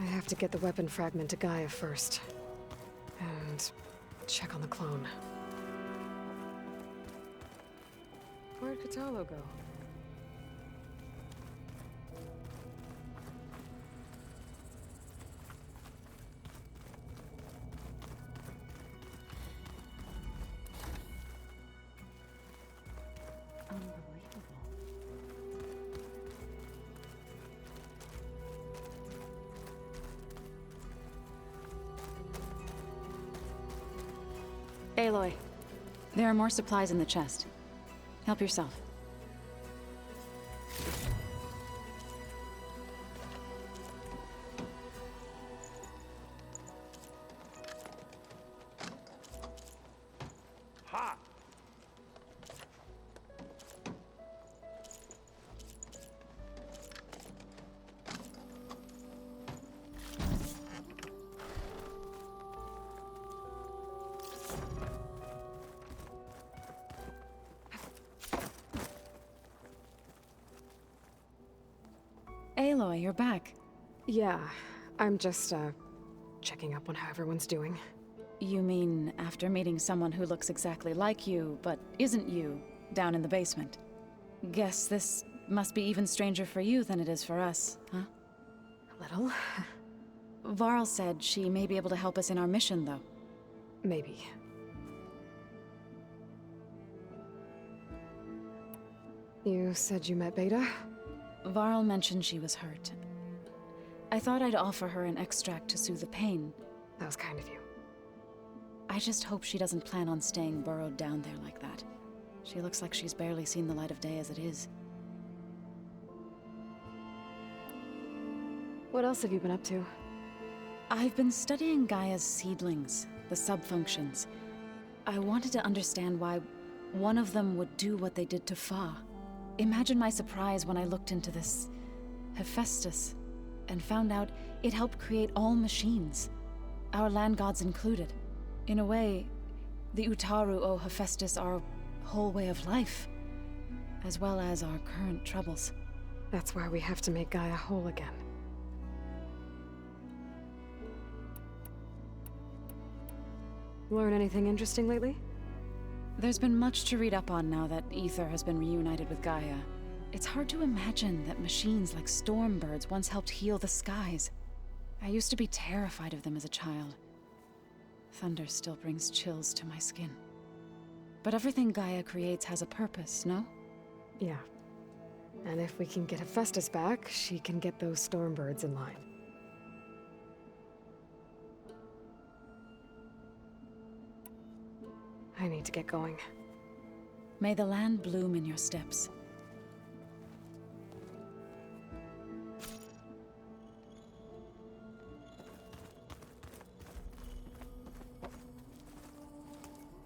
I have to get the weapon fragment to Gaia first. And check on the clone. Where'd Katalo go? Aloy, there are more supplies in the chest. Help yourself. Ha! Aloy, you're back. Yeah, I'm just, checking up on how everyone's doing. You mean after meeting someone who looks exactly like you, but isn't you, down in the basement? Guess this must be even stranger for you than it is for us, huh? A little. Varl said she may be able to help us in our mission, though. Maybe. You said you met Beta? Varl mentioned she was hurt. I thought I'd offer her an extract to soothe the pain. That was kind of you. I just hope she doesn't plan on staying burrowed down there like that. She looks like she's barely seen the light of day as it is. What else have you been up to? I've been studying Gaia's seedlings, the subfunctions. I wanted to understand why one of them would do what they did to Fa. Imagine my surprise when I looked into this Hephaestus and found out it helped create all machines, our land gods included. In a way, the Utaru owe Hephaestus our whole way of life, as well as our current troubles. That's why we have to make Gaia whole again. Learn anything interesting lately? There's been much to read up on now that Ether has been reunited with Gaia. It's hard to imagine that machines like stormbirds once helped heal the skies. I used to be terrified of them as a child. Thunder still brings chills to my skin. But everything Gaia creates has a purpose, no? Yeah. And if we can get Hephaestus back, she can get those stormbirds in line. I need to get going. May the land bloom in your steps.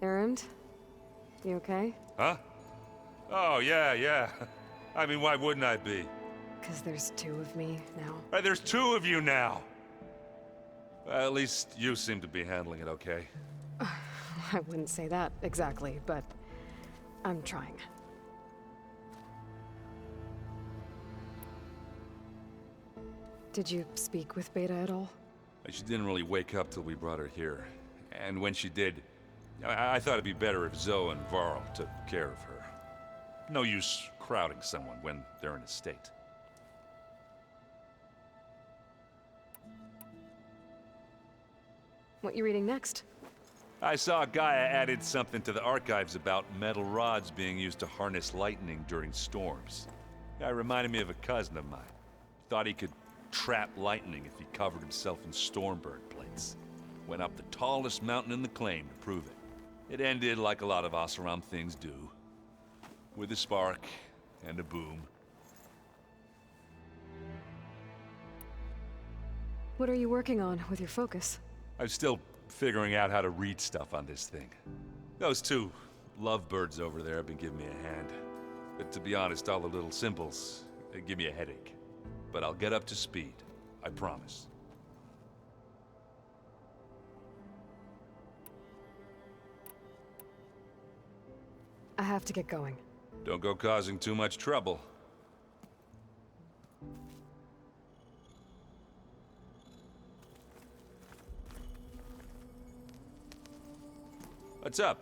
Erend? You okay? Huh? Oh, yeah. I mean, why wouldn't I be? 'Cause there's two of me now. There's two of you now! Well, at least you seem to be handling it okay. I wouldn't say that exactly, but I'm trying. Did you speak with Beta at all? She didn't really wake up till we brought her here. And when she did, I thought it'd be better if Zoe and Varl took care of her. No use crowding someone when they're in a state. What you reading next? I saw Gaia added something to the archives about metal rods being used to harness lightning during storms. Guy reminded me of a cousin of mine. Thought he could trap lightning if he covered himself in stormbird plates. Went up the tallest mountain in the claim to prove it. It ended like a lot of Oseram things do. With a spark and a boom. What are you working on with your focus? I'm still figuring out how to read stuff on this thing. Those two lovebirds over there have been giving me a hand. But to be honest, all the little symbols, they give me a headache. But I'll get up to speed, I promise. I have to get going. Don't go causing too much trouble. What's up?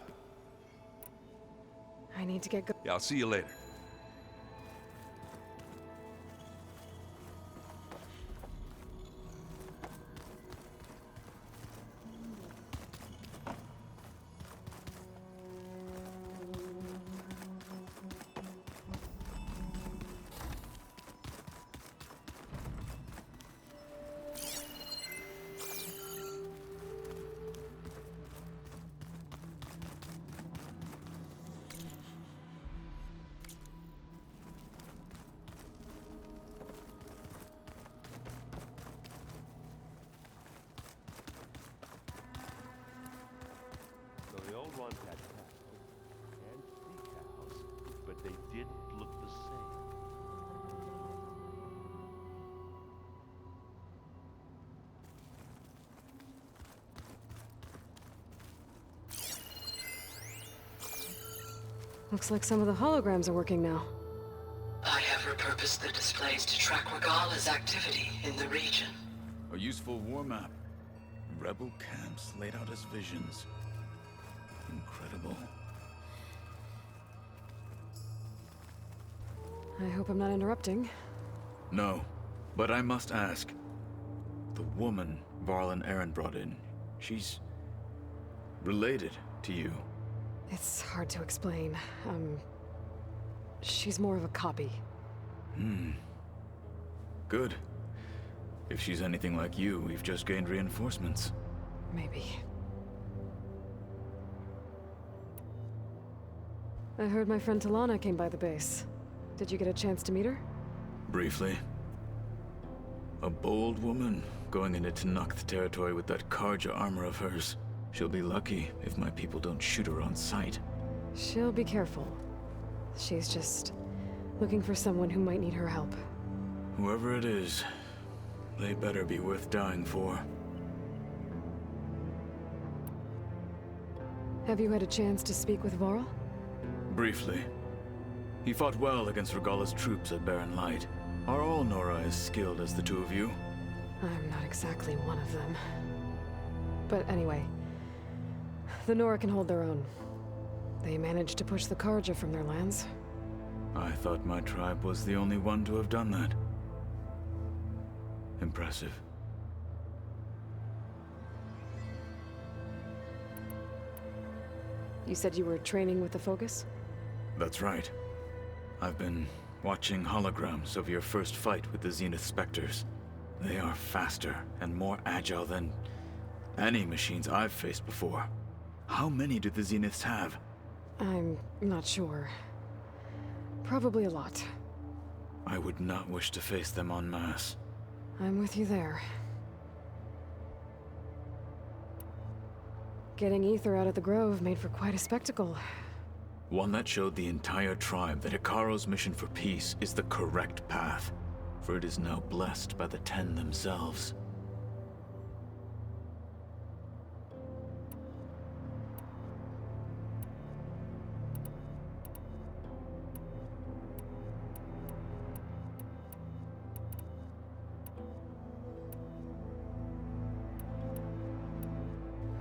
I need to get Yeah, I'll see you later. So the old ones had cows and sea cows, but they didn't look the same. Looks like some of the holograms are working now. I have repurposed the displays to track Regala's activity in the region. A useful war map. Rebel camps laid out as visions. Incredible. I hope I'm not interrupting. No, but I must ask. The woman Varl and Aaron brought in, she's related to you. It's hard to explain. She's more of a copy. Good. If she's anything like you, we've just gained reinforcements. Maybe. I heard my friend Talana came by the base. Did you get a chance to meet her? Briefly. A bold woman going into Tanakh territory with that Karja armor of hers. She'll be lucky if my people don't shoot her on sight. She'll be careful. She's just looking for someone who might need her help. Whoever it is, they better be worth dying for. Have you had a chance to speak with Varl? Briefly. He fought well against Regala's troops at Barren Light. Are all Nora as skilled as the two of you? I'm not exactly one of them. But anyway, the Nora can hold their own. They managed to push the Karja from their lands. I thought my tribe was the only one to have done that. Impressive. You said you were training with the Focus? That's right. I've been watching holograms of your first fight with the Zenith Spectres. They are faster and more agile than any machines I've faced before. How many do the Zeniths have? I'm not sure. Probably a lot. I would not wish to face them en masse. I'm with you there. Getting Ether out of the Grove made for quite a spectacle. One that showed the entire tribe that Hikaro's mission for peace is the correct path, for it is now blessed by the Ten themselves.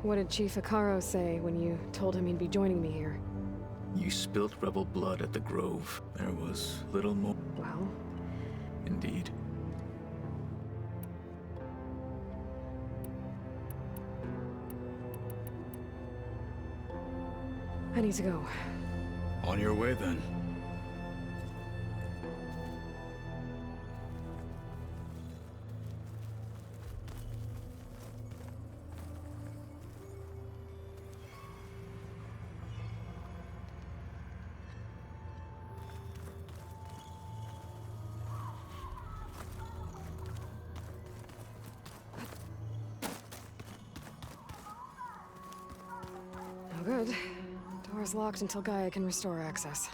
What did Chief Hikaro say when you told him he'd be joining me here? You spilt rebel blood at the Grove. There was little more. Well, Indeed. I need to go. On your way, then. No good. Door's locked until Gaia can restore access.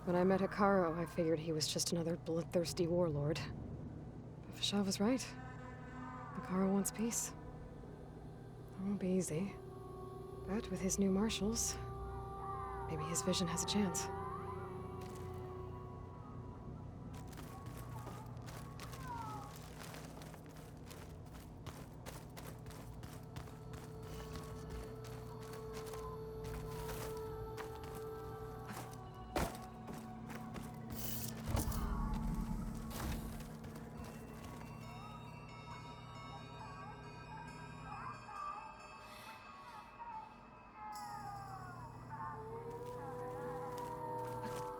When I met Hikaro, I figured he was just another bloodthirsty warlord. But Fashav was right. Hikaro wants peace. won't be easy. But with his new marshals, maybe his vision has a chance.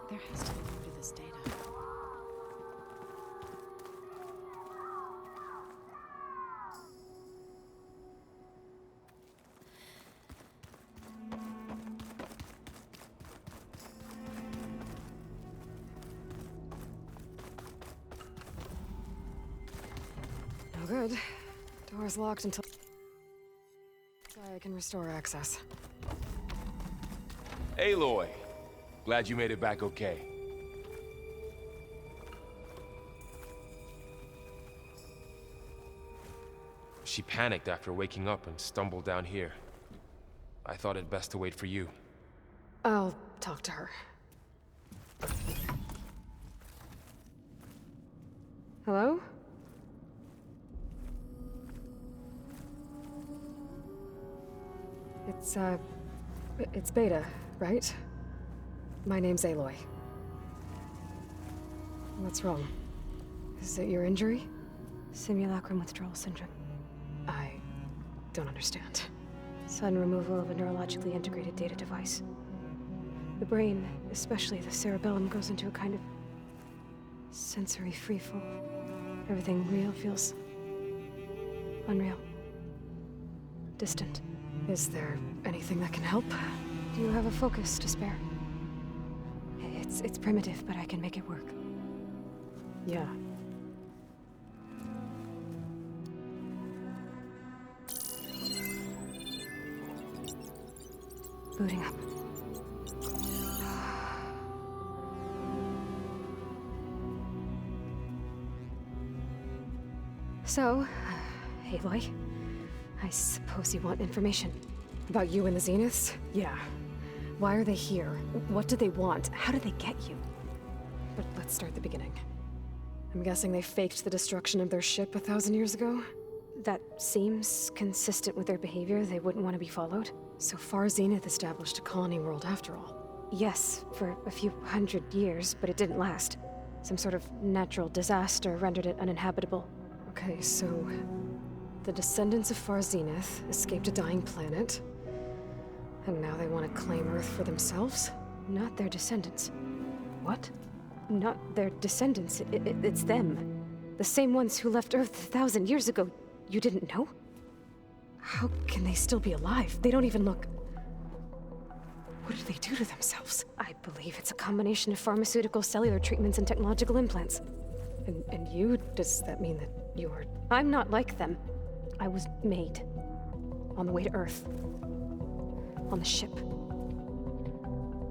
There has to be more to this data. No good. Door's locked until I can restore access. Aloy, glad you made it back okay. She panicked after waking up and stumbled down here. I thought it best to wait for you. I'll talk to her. Hello? It's Beta, right? My name's Aloy. What's wrong? Is it your injury? Simulacrum withdrawal syndrome. I don't understand. Sudden removal of a neurologically integrated data device. The brain, especially the cerebellum, goes into a kind of sensory freefall. Everything real feels unreal. Distant. Is there anything that can help? Do you have a focus to spare? It's primitive, but I can make it work. Yeah. Booting up. So, Aloy, I suppose you want information. About you and the Zeniths? Yeah. Why are they here? What do they want? How did they get you? But let's start at the beginning. I'm guessing they faked the destruction of their ship 1,000 years ago? That seems consistent with their behavior. They wouldn't want to be followed. So far, Zenith established a colony world after all. Yes, for a few hundred years, but it didn't last. Some sort of natural disaster rendered it uninhabitable. Okay, so the descendants of Far Zenith escaped a dying planet, and now they want to claim Earth for themselves? Not their descendants. What? Not their descendants. It's them. The same ones who left Earth 1,000 years ago. You didn't know? How can they still be alive? They don't even look... What do they do to themselves? I believe it's a combination of pharmaceutical, cellular treatments, and technological implants. And you? Does that mean that you're... I'm not like them. I was made. On the way to Earth. On the ship.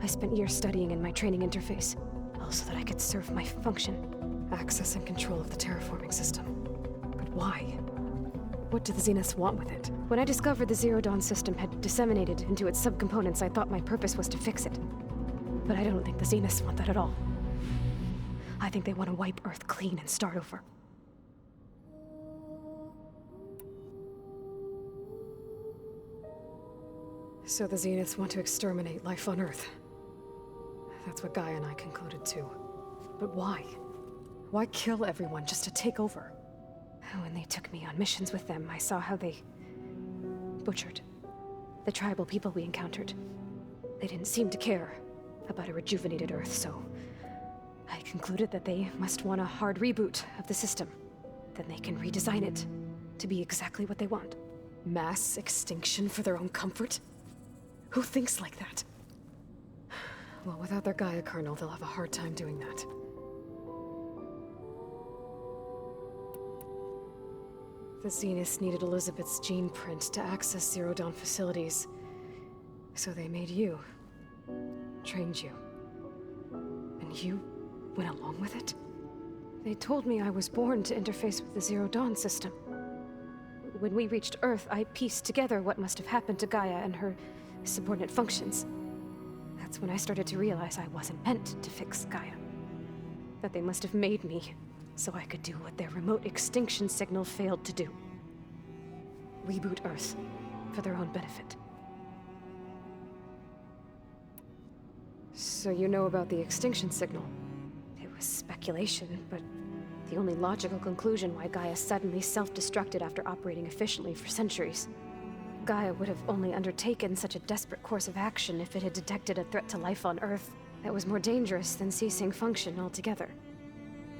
I spent years studying in my training interface, all so that I could serve my function. Access and control of the terraforming system. But why? What do the Zeniths want with it? When I discovered the Zero Dawn system had disseminated into its subcomponents, I thought my purpose was to fix it. But I don't think the Zeniths want that at all. I think they want to wipe Earth clean and start over. So the Zeniths want to exterminate life on Earth. That's what GAIA and I concluded too. But why? Why kill everyone just to take over? When they took me on missions with them, I saw how they butchered the tribal people we encountered. They didn't seem to care about a rejuvenated Earth, so I concluded that they must want a hard reboot of the system. Then they can redesign it to be exactly what they want. Mass extinction for their own comfort? Who thinks like that? Well, without their Gaia kernel, they'll have a hard time doing that. The Zeniths needed Elizabeth's gene print to access Zero Dawn facilities. So they made you. Trained you. And you went along with it? They told me I was born to interface with the Zero Dawn system. when we reached Earth, I pieced together what must have happened to Gaia and her subordinate functions. That's when I started to realize I wasn't meant to fix Gaia. That they must have made me so I could do what their remote extinction signal failed to do. Reboot Earth for their own benefit. So you know about the extinction signal? It was speculation, but the only logical conclusion why Gaia suddenly self-destructed after operating efficiently for centuries. Gaia would have only undertaken such a desperate course of action if it had detected a threat to life on Earth that was more dangerous than ceasing function altogether.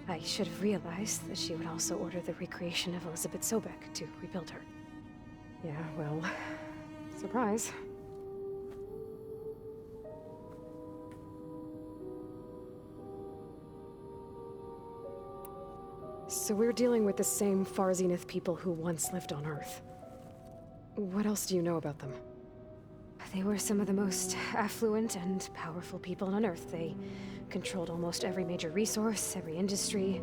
I should have realized that she would also order the recreation of Elizabeth Sobek to rebuild her. Yeah, well, surprise. So we're dealing with the same Far Zenith people who once lived on Earth. What else do you know about them? They were some of the most affluent and powerful people on Earth. They controlled almost every major resource, every industry.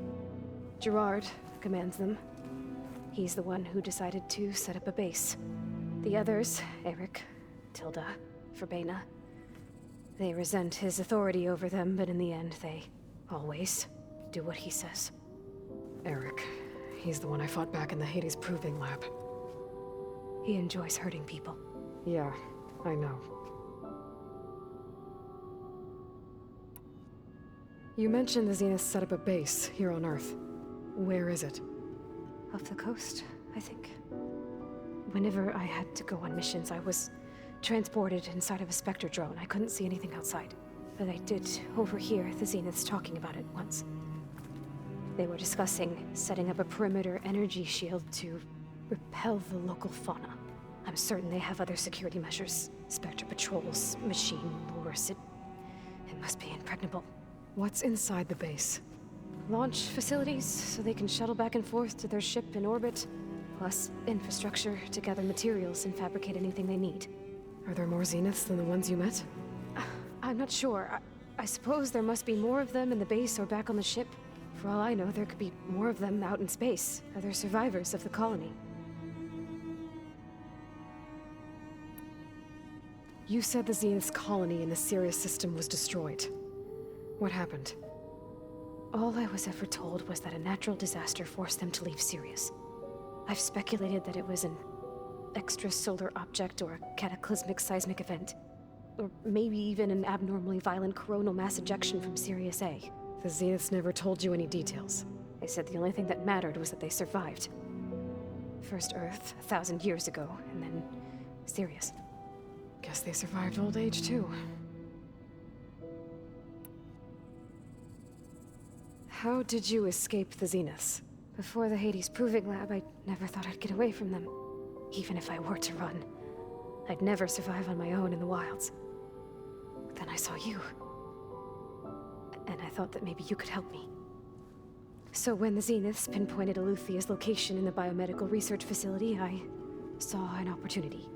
Gerard commands them. He's the one who decided to set up a base. The others, Eric, Tilda, Verbena, they resent his authority over them, but in the end, they always do what he says. Eric. He's the one I fought back in the Hades Proving Lab. He enjoys hurting people. Yeah, I know. You mentioned the Zenith set up a base here on Earth. Where is it? Off the coast, I think. Whenever I had to go on missions, I was transported inside of a Spectre drone. I couldn't see anything outside. But I did overhear the Zeniths talking about it once. They were discussing setting up a perimeter energy shield to repel the local fauna. I'm certain they have other security measures. Spectre patrols, machine lures. It must be impregnable. What's inside the base? Launch facilities, so they can shuttle back and forth to their ship in orbit. Plus infrastructure to gather materials and fabricate anything they need. Are there more Zeniths than the ones you met? I'm not sure. I suppose there must be more of them in the base or back on the ship. For all I know, there could be more of them out in space, other survivors of the colony. You said the Zenith's colony in the Sirius system was destroyed. What happened? All I was ever told was that a natural disaster forced them to leave Sirius. I've speculated that it was an extrasolar object or a cataclysmic seismic event. Or maybe even an abnormally violent coronal mass ejection from Sirius A. The Zeniths never told you any details. They said the only thing that mattered was that they survived. First Earth, 1,000 years ago, and then Sirius. Guess they survived old age, too. How did you escape the Zeniths? Before the Hades Proving Lab, I never thought I'd get away from them. Even if I were to run. I'd never survive on my own in the wilds. But then I saw you. And I thought that maybe you could help me. So when the Zeniths pinpointed Eluthia's location in the biomedical research facility, I saw an opportunity.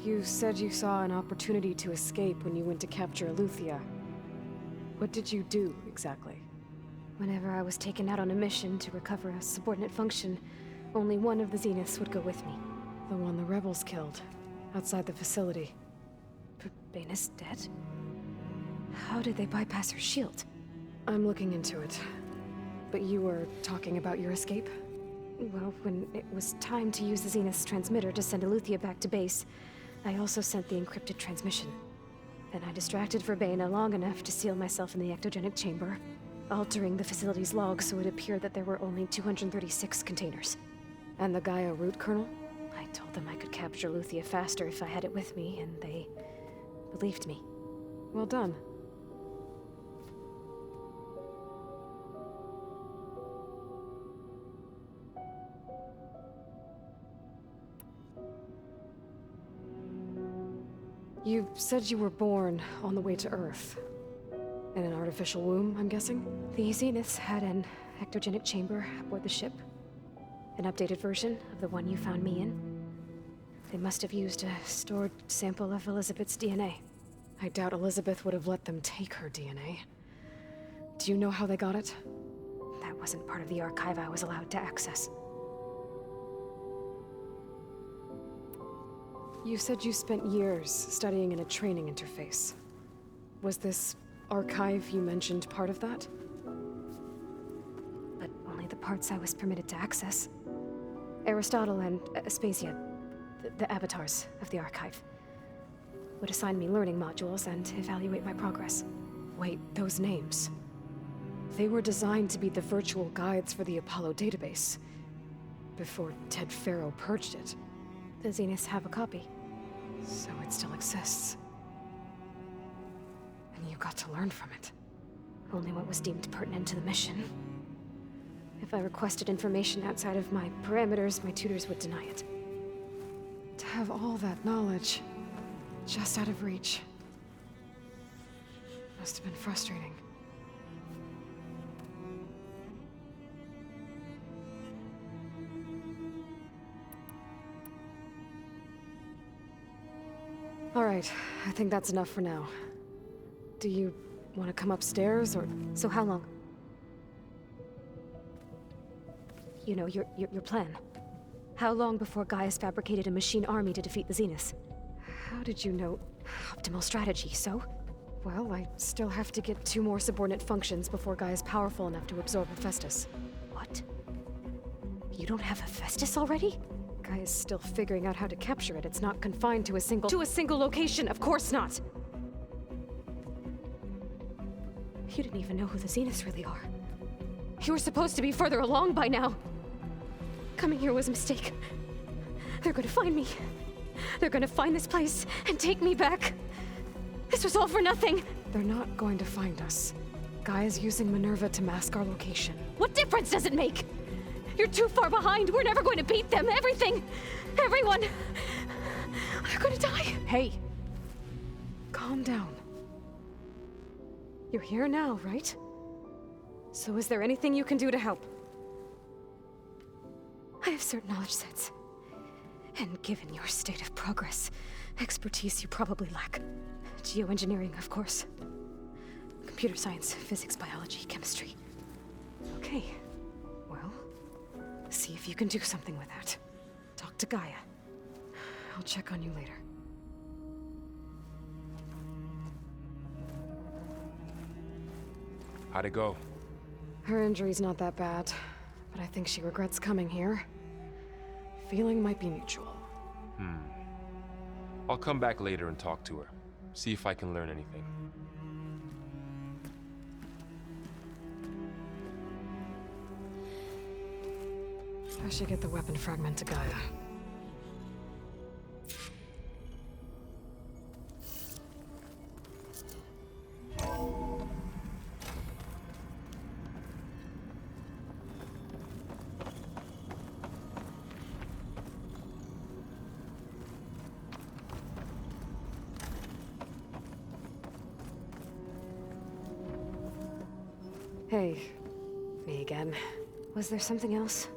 You said you saw an opportunity to escape when you went to capture Eluthia. What did you do, exactly? Whenever I was taken out on a mission to recover a subordinate function, only one of the Zeniths would go with me. The one the rebels killed, outside the facility. Verbena's dead? How did they bypass her shield? I'm looking into it. But you were talking about your escape? Well, when it was time to use the Zenith's transmitter to send Eluthia back to base, I also sent the encrypted transmission. Then I distracted Verbena long enough to seal myself in the ectogenic chamber, altering the facility's log so it appeared that there were only 236 containers. And the Gaia root kernel? I told them I could capture Eluthia faster if I had it with me, and they believed me. Well done. You said you were born on the way to Earth. In an artificial womb, I'm guessing? The Zeniths had an ectogenic chamber aboard the ship. An updated version of the one you found me in. They must have used a stored sample of Elizabeth's DNA. I doubt Elizabeth would have let them take her DNA. Do you know how they got it? That wasn't part of the archive I was allowed to access. You said you spent years studying in a training interface. Was this archive you mentioned part of that? But only the parts I was permitted to access. Aristotle and Aspasia, the avatars of the archive, would assign me learning modules and evaluate my progress. Wait, those names. They were designed to be the virtual guides for the Apollo database, before Ted Faro purged it. The Zeniths have a copy. So it still exists. And you got to learn from it. Only what was deemed pertinent to the mission. If I requested information outside of my parameters, my tutors would deny it. To have all that knowledge, just out of reach. Must have been frustrating. All right, I think that's enough for now. Do you want to come upstairs, or...? So how long? You know, your plan. How long before Gaia's fabricated a machine army to defeat the Zeniths? How did you know? Optimal strategy, so? Well, I still have to get 2 more subordinate functions before Gaia's powerful enough to absorb Hephaestus. What? You don't have Hephaestus already? Gaia's still figuring out how to capture it. It's not confined to a single location, of course not! You didn't even know who the Zeniths really are. You were supposed to be further along by now! Coming here was a mistake. They're gonna find me. They're gonna find this place and take me back. This was all for nothing! They're not going to find us. Gaia's using Minerva to mask our location. What difference does it make? You're too far behind. We're never going to beat them. Everything. Everyone. They're going to die. Hey. Calm down. You're here now, right? So is there anything you can do to help? I have certain knowledge sets. And given your state of progress, expertise you probably lack. Geoengineering, of course. Computer science, physics, biology, chemistry. Okay. Well, see if you can do something with that. Talk to Gaia. I'll check on you later. How'd it go? Her injury's not that bad, but I think she regrets coming here. Feeling might be mutual. I'll come back later and talk to her. See if I can learn anything. I should get the weapon fragment to Gaia. Hey, me again. Was there something else?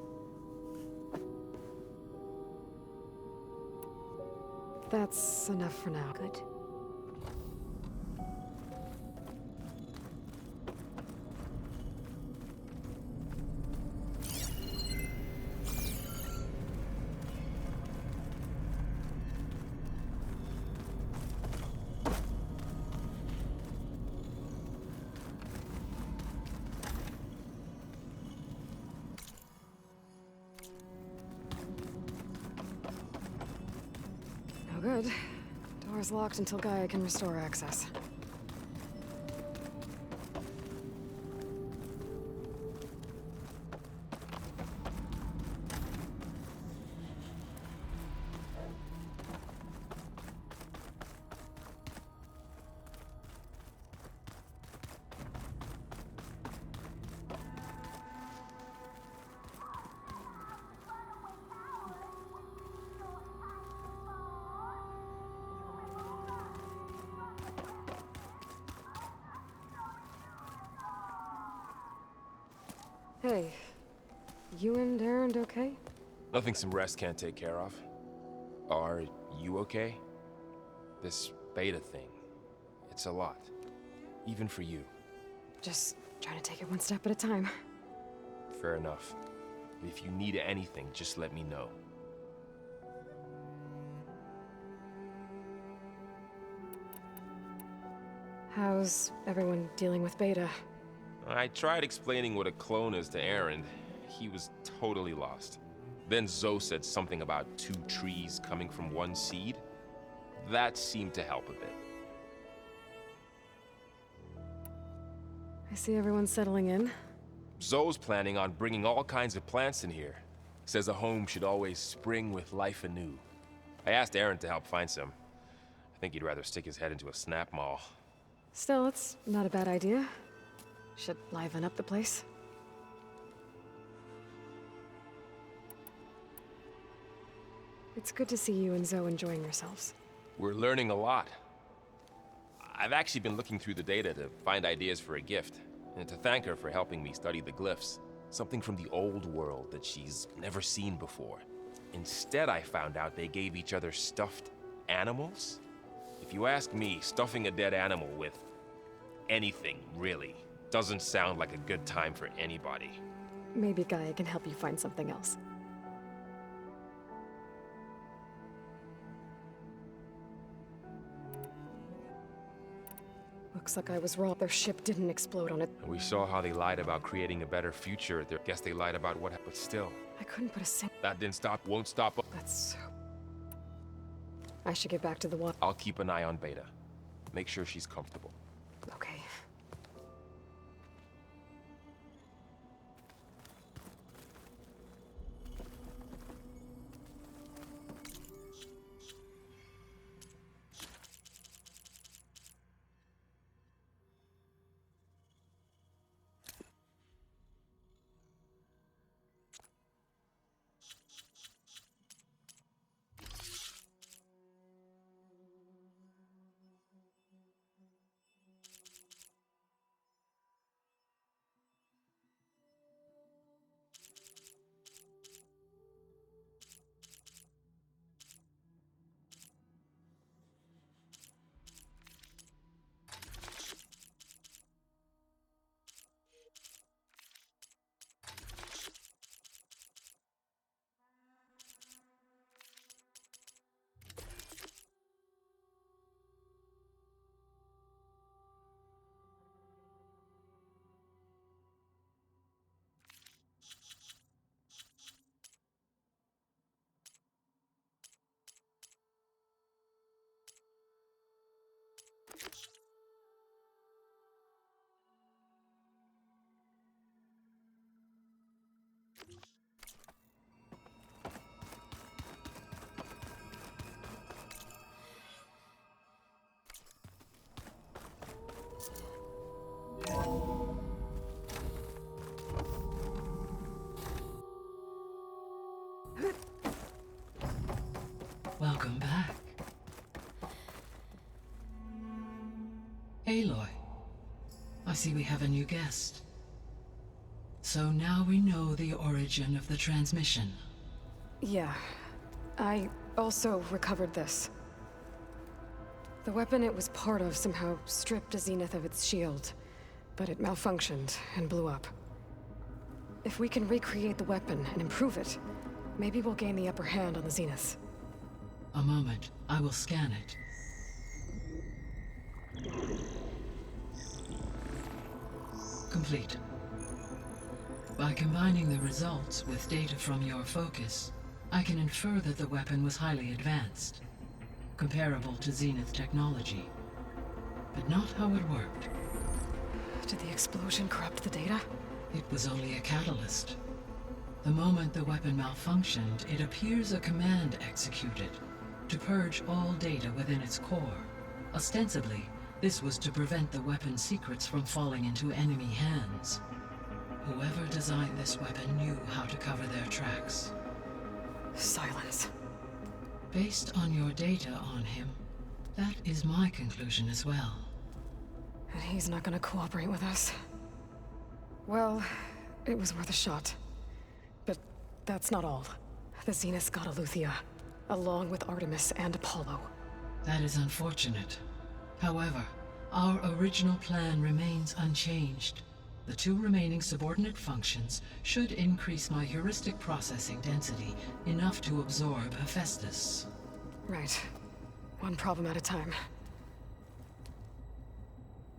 That's enough for now. Good. No good. Door's locked until Gaia can restore access. Hey, you and Erend okay? Nothing some rest can't take care of. Are you okay? This beta thing. It's a lot. Even for you. Just trying to take it one step at a time. Fair enough. If you need anything, just let me know. How's everyone dealing with Beta? I tried explaining what a clone is to Aaron. He was totally lost. Then Zoe said something about 2 trees coming from 1 seed. That seemed to help a bit. I see everyone settling in. Zoe's planning on bringing all kinds of plants in here. Says a home should always spring with life anew. I asked Aaron to help find some. I think he'd rather stick his head into a snap mall. Still, it's not a bad idea. Should liven up the place. It's good to see you and Zoe enjoying yourselves. We're learning a lot. I've actually been looking through the data to find ideas for a gift, and to thank her for helping me study the glyphs. Something from the old world that she's never seen before. Instead, I found out they gave each other stuffed animals. If you ask me, stuffing a dead animal with anything, really, doesn't sound like a good time for anybody. Maybe Gaia can help you find something else. Looks like I was wrong. Their ship didn't explode on it. We saw how they lied about creating a better future. Guess they lied about what happened, but still. I couldn't put a single... That didn't stop, won't stop. That's so... I should get back to the water. I'll keep an eye on Beta. Make sure she's comfortable. Okay. Welcome back. Aloy, I see we have a new guest. So now we know the origin of the transmission. Yeah. I also recovered this. The weapon it was part of somehow stripped a Zenith of its shield, but it malfunctioned and blew up. If we can recreate the weapon and improve it, maybe we'll gain the upper hand on the Zeniths. A moment, I will scan it. Complete. By combining the results with data from your focus, I can infer that the weapon was highly advanced, comparable to Zenith technology, but not how it worked. Did the explosion corrupt the data? It was only a catalyst. The moment the weapon malfunctioned, it appears a command executed to purge all data within its core. Ostensibly, this was to prevent the weapon's secrets from falling into enemy hands. Whoever designed this weapon knew how to cover their tracks. Silence. Based on your data on him, that is my conclusion as well. And he's not gonna cooperate with us. Well, it was worth a shot. But that's not all. The Zeniths got Aletheia, along with Artemis and Apollo. That is unfortunate. However, Our original plan remains unchanged. The two remaining subordinate functions should increase my heuristic processing density enough to absorb Hephaestus. Right. One problem at a time.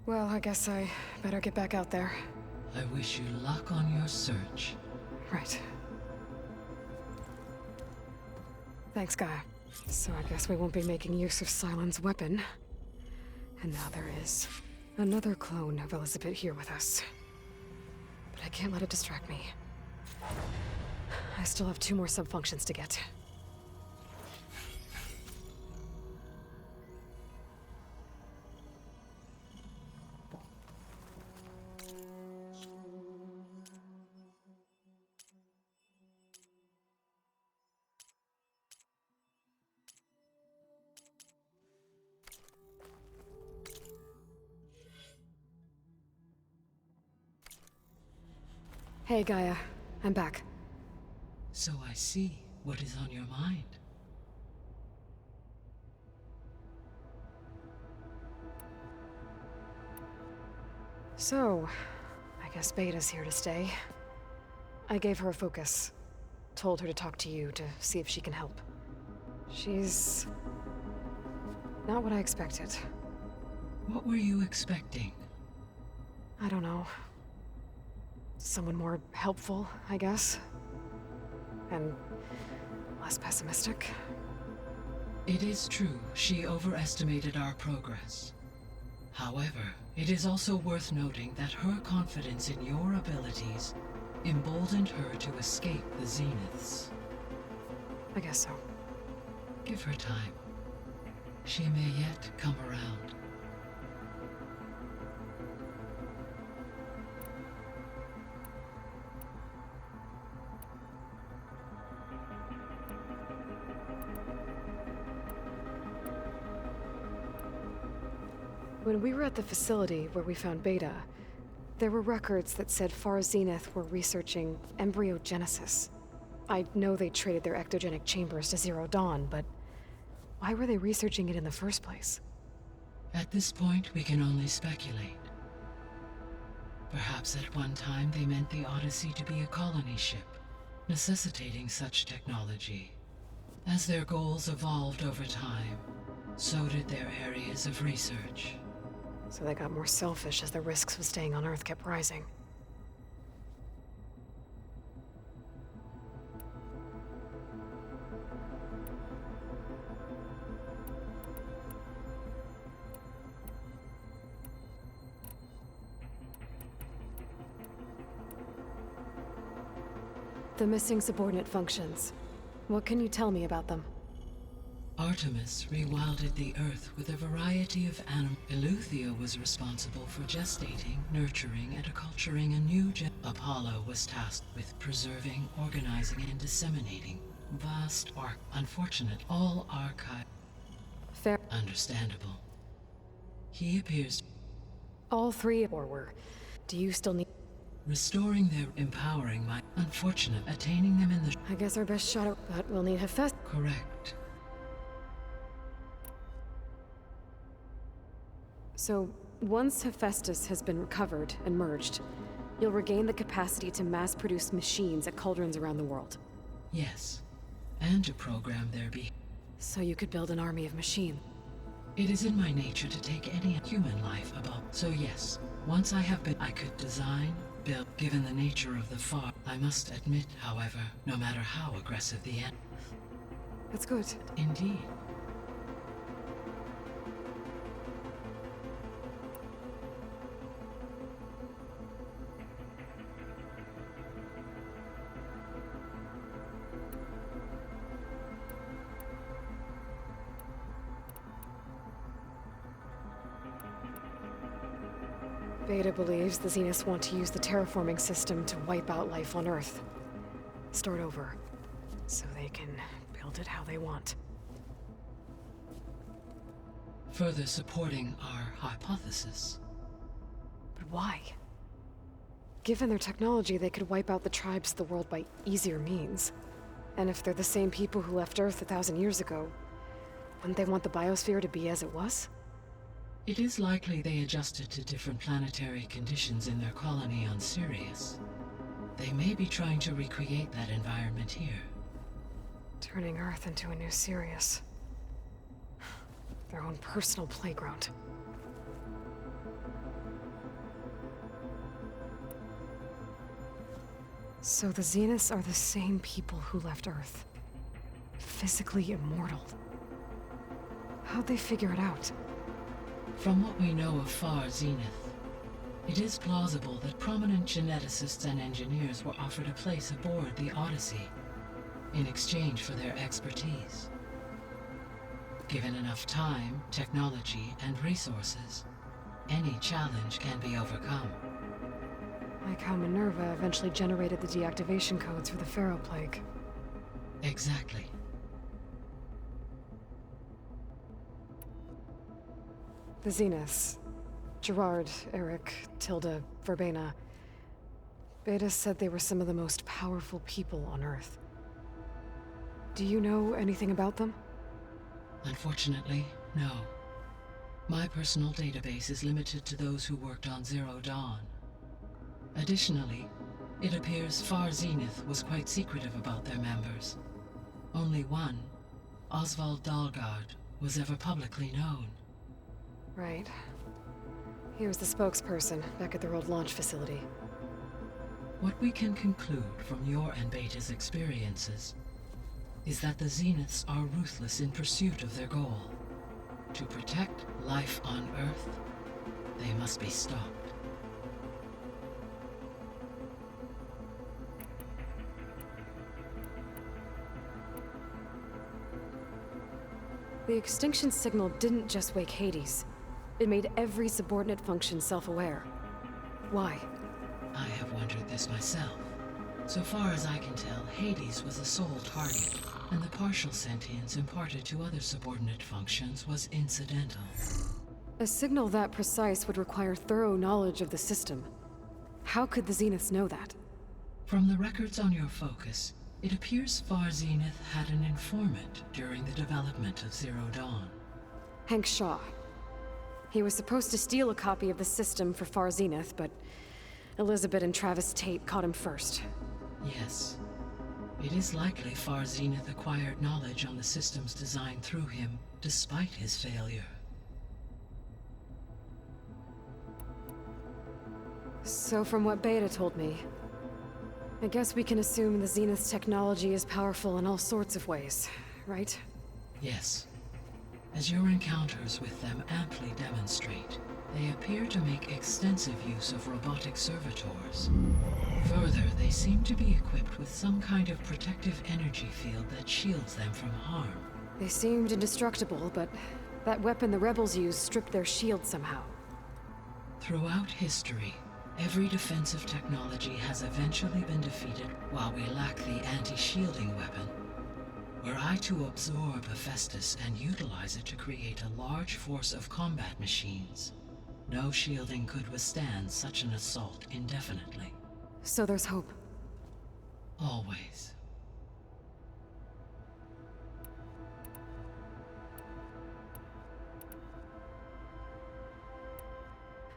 Well, I guess I better get back out there. I wish you luck on your search. Right. Thanks, Gaia. So I guess we won't be making use of Sylens' weapon. And now there is another clone of Elizabeth here with us. But I can't let it distract me. I still have 2 more subfunctions to get. Hey, Gaia. I'm back. So I see what is on your mind. So, I guess Beta's here to stay. I gave her a focus. Told her to talk to you to see if she can help. She's not what I expected. What were you expecting? I don't know. Someone more helpful, I guess. And less pessimistic. It is true, she overestimated our progress. However, it is also worth noting that her confidence in your abilities emboldened her to escape the Zeniths. I guess so. Give her time. She may yet come around. When we were at the facility where we found Beta, there were records that said Far Zenith were researching embryogenesis. I know they traded their ectogenic chambers to Zero Dawn, but why were they researching it in the first place? At this point, we can only speculate. Perhaps at one time they meant the Odyssey to be a colony ship, necessitating such technology. As their goals evolved over time, so did their areas of research. So they got more selfish as the risks of staying on Earth kept rising. The missing subordinate functions. What can you tell me about them? Artemis rewilded the Earth with a variety of animals. Eleuthia was responsible for gestating, nurturing, and acculturating a new Apollo was tasked with preserving, organizing, and disseminating vast arc. Unfortunate, all archive. Fair. Understandable. He appears All 3 or were. Do you still need... restoring their empowering my unfortunate attaining them in the I guess our best shot at... But we'll need Hephaestus. correct. So, once Hephaestus has been recovered and merged, you'll regain the capacity to mass-produce machines at cauldrons around the world. Yes. And to program their So you could build an army of machines. It is in my nature to take any human life above. So yes, once I have been, I could design, build, given the nature of the far. I must admit, however, no matter how aggressive the end. That's good. Indeed. Beta believes the Zeniths want to use the terraforming system to wipe out life on Earth. Start over. So they can build it how they want. Further supporting our hypothesis. But why? Given their technology, they could wipe out the tribes of the world by easier means. And if they're the same people who left Earth 1,000 years ago, wouldn't they want the biosphere to be as it was? It is likely they adjusted to different planetary conditions in their colony on Sirius. They may be trying to recreate that environment here. Turning Earth into a new Sirius. Their own personal playground. So the Zeniths are the same people who left Earth. Physically immortal. How'd they figure it out? From what we know of Far Zenith, it is plausible that prominent geneticists and engineers were offered a place aboard the Odyssey in exchange for their expertise. Given enough time, technology, and resources, any challenge can be overcome. Like how Minerva eventually generated the deactivation codes for the Pharaoh Plague. Exactly. The Zeniths. Gerard, Eric, Tilda, Verbena. Beta said they were some of the most powerful people on Earth. Do you know anything about them? Unfortunately, no. My personal database is limited to those who worked on Zero Dawn. Additionally, it appears Far Zenith was quite secretive about their members. Only one, Oswald Dahlgard, was ever publicly known. Right. He was the spokesperson back at their old launch facility. What we can conclude from your and Beta's experiences is that the Zeniths are ruthless in pursuit of their goal. To protect life on Earth, they must be stopped. The extinction signal didn't just wake Hades. It made every subordinate function self-aware. Why? I have wondered this myself. So far as I can tell, Hades was the sole target, and the partial sentience imparted to other subordinate functions was incidental. A signal that precise would require thorough knowledge of the system. How could the Zeniths know that? From the records on your focus, it appears Far Zenith had an informant during the development of Zero Dawn. Hank Shaw. He was supposed to steal a copy of the system for Far Zenith, but Elizabeth and Travis Tate caught him first. Yes. It is likely Far Zenith acquired knowledge on the systems designed through him, despite his failure. So from what Beta told me, I guess we can assume the Zenith's technology is powerful in all sorts of ways, right? Yes. As your encounters with them amply demonstrate, they appear to make extensive use of robotic servitors. Further, they seem to be equipped with some kind of protective energy field that shields them from harm. They seemed indestructible, but that weapon the rebels used stripped their shield somehow. Throughout history, every defensive technology has eventually been defeated while we lack the anti-shielding weapon. Were I to absorb Hephaestus and utilize it to create a large force of combat machines, no shielding could withstand such an assault indefinitely. So there's hope. Always.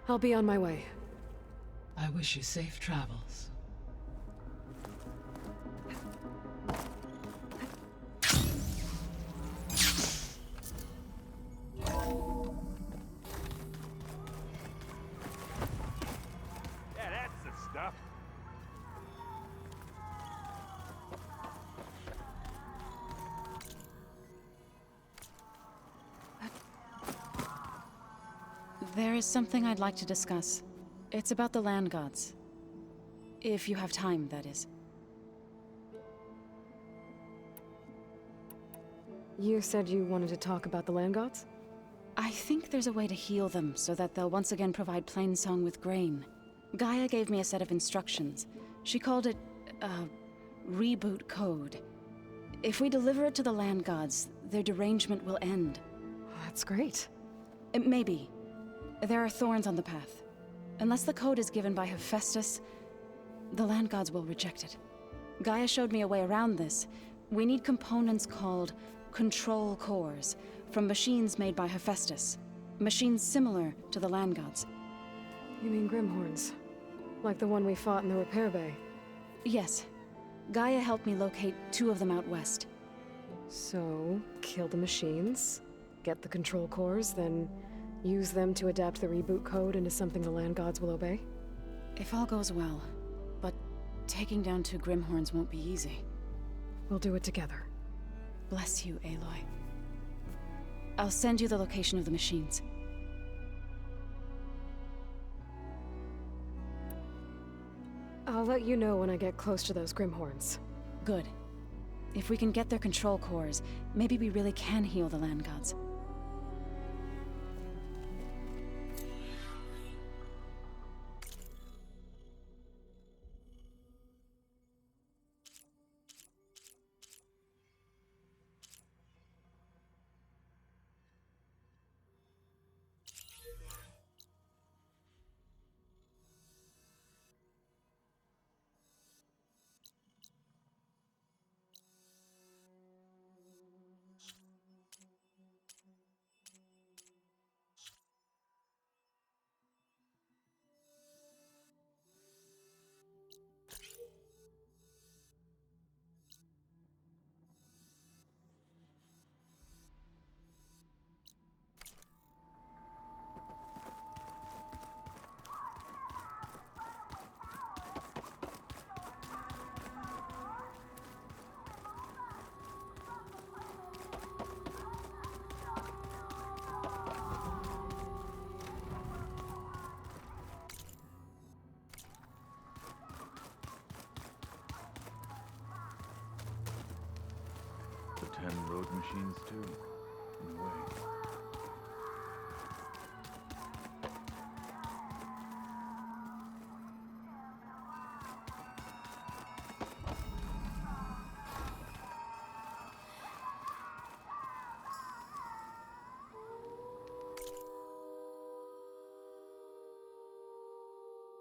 I'll be on my way. I wish you safe travels. Yeah, that's the stuff. There is something I'd like to discuss. It's about the land gods. If you have time, that is. You said you wanted to talk about the land gods? I think there's a way to heal them so that they'll once again provide Plainsong with grain. Gaia gave me a set of instructions. She called it, reboot code. If we deliver it to the land gods, their derangement will end. That's great. Maybe. There are thorns on the path. Unless the code is given by Hephaestus, the land gods will reject it. Gaia showed me a way around this. We need components called control cores from machines made by Hephaestus. Machines similar to the land gods. You mean Grimhorns? Like the one we fought in the repair bay? Yes. Gaia helped me locate 2 of them out west. So, kill the machines, get the control cores, then use them to adapt the reboot code into something the land gods will obey? If all goes well. But taking down 2 Grimhorns won't be easy. We'll do it together. Bless you, Aloy. I'll send you the location of the machines. I'll let you know when I get close to those Grimhorns. Good. If we can get their control cores, maybe we really can heal the land gods. The 10 road machines, too.